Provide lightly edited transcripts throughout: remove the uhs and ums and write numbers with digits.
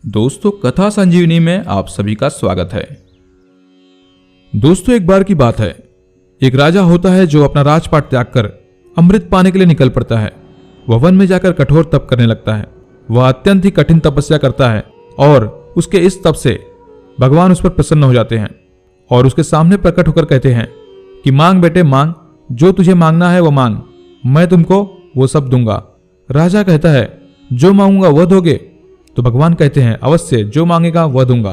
दोस्तों, कथा संजीवनी में आप सभी का स्वागत है। दोस्तों, एक बार की बात है, एक राजा होता है जो अपना राजपाट त्याग कर अमृत पाने के लिए निकल पड़ता है। वह वन में जाकर कठोर तप करने लगता है। वह अत्यंत ही कठिन तपस्या करता है और उसके इस तप से भगवान उस पर प्रसन्न हो जाते हैं और उसके सामने प्रकट होकर कहते हैं कि मांग बेटे मांग, जो तुझे मांगना है वो मांग, मैं तुमको वो सब दूंगा। राजा कहता है जो मांगूंगा वह दोगे? तो भगवान कहते हैं अवश्य, जो मांगेगा वह दूंगा।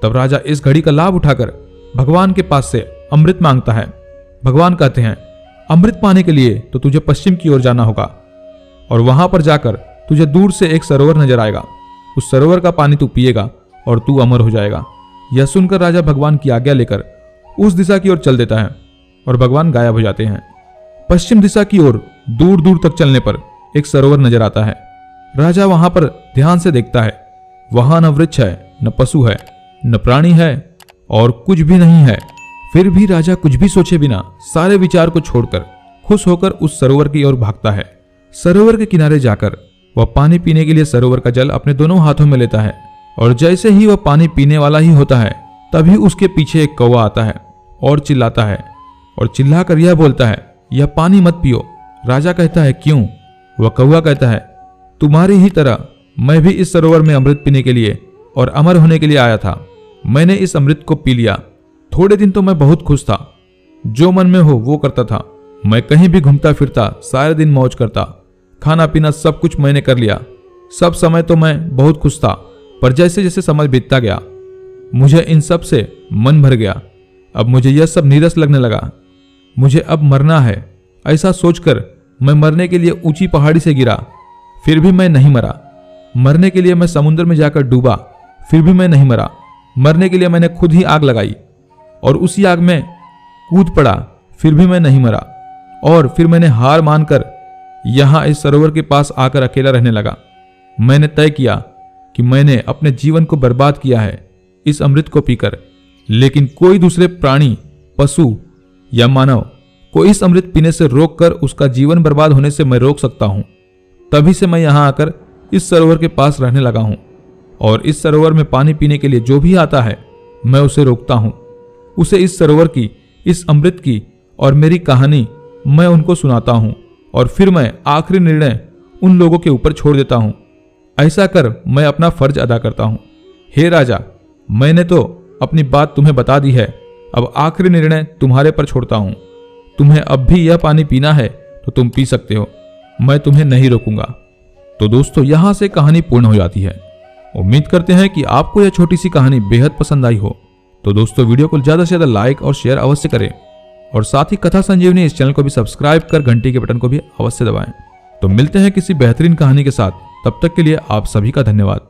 तब राजा इस घड़ी का लाभ उठाकर भगवान के पास से अमृत मांगता है। भगवान कहते हैं अमृत पाने के लिए तो तुझे पश्चिम की ओर जाना होगा और वहां पर जाकर तुझे दूर से एक सरोवर नजर आएगा। उस सरोवर का पानी तू पिएगा और तू अमर हो जाएगा। यह सुनकर राजा भगवान की आज्ञा लेकर उस दिशा की ओर चल देता है और भगवान गायब हो जाते हैं। पश्चिम दिशा की ओर दूर दूर तक चलने पर एक सरोवर नजर आता है। राजा वहां पर ध्यान से देखता है। वहां न वृक्ष है, न पशु है, न प्राणी है और कुछ भी नहीं है। फिर भी राजा कुछ भी सोचे बिना सारे विचार को छोड़कर खुश होकर उस सरोवर की ओर भागता है। सरोवर के किनारे जाकर वह पानी पीने के लिए सरोवर का जल अपने दोनों हाथों में लेता है और जैसे ही वह पानी पीने वाला ही होता है तभी उसके पीछे एक कौवा आता है और चिल्लाता है और चिल्लाकर यह बोलता है यह पानी मत पियो। राजा कहता है क्यों? वह कौवा कहता है तुम्हारी ही तरह मैं भी इस सरोवर में अमृत पीने के लिए और अमर होने के लिए आया था। मैंने इस अमृत को पी लिया। थोड़े दिन तो मैं बहुत खुश था, जो मन में हो वो करता था। मैं कहीं भी घूमता फिरता, सारे दिन मौज करता, खाना पीना सब कुछ मैंने कर लिया। सब समय तो मैं बहुत खुश था, पर जैसे जैसे समय बीतता गया मुझे इन सब से मन भर गया। अब मुझे यह सब नीरस लगने लगा। मुझे अब मरना है। ऐसा सोचकर मैं मरने के लिए ऊंची पहाड़ी से गिरा, फिर भी मैं नहीं मरा। मरने के लिए मैं समुद्र में जाकर डूबा, फिर भी मैं नहीं मरा। मरने के लिए मैंने खुद ही आग लगाई और उसी आग में कूद पड़ा, फिर भी मैं नहीं मरा। और फिर मैंने हार मानकर यहां इस सरोवर के पास आकर अकेला रहने लगा। मैंने तय किया कि मैंने अपने जीवन को बर्बाद किया है इस अमृत को पीकर, लेकिन कोई दूसरे प्राणी, पशु या मानव को इस अमृत पीने से रोककर उसका जीवन बर्बाद होने से मैं रोक सकता हूं। तभी से मैं यहां आकर इस सरोवर के पास रहने लगा हूं और इस सरोवर में पानी पीने के लिए जो भी आता है मैं उसे रोकता हूं। उसे इस सरोवर की, इस अमृत की और मेरी कहानी मैं उनको सुनाता हूं और फिर मैं आखिरी निर्णय उन लोगों के ऊपर छोड़ देता हूं। ऐसा कर मैं अपना फर्ज अदा करता हूं। हे राजा, मैंने तो अपनी बात तुम्हें बता दी है, अब आखिरी निर्णय तुम्हारे पर छोड़ता हूं। तुम्हें अब भी यह पानी पीना है तो तुम पी सकते हो, मैं तुम्हें नहीं रोकूंगा। तो दोस्तों, यहां से कहानी पूर्ण हो जाती है। उम्मीद करते हैं कि आपको यह छोटी सी कहानी बेहद पसंद आई हो। तो दोस्तों, वीडियो को ज्यादा से ज्यादा लाइक और शेयर अवश्य करें और साथ ही कथा संजीवनी इस चैनल को भी सब्सक्राइब कर घंटी के बटन को भी अवश्य दबाएं। तो मिलते हैं किसी बेहतरीन कहानी के साथ, तब तक के लिए आप सभी का धन्यवाद।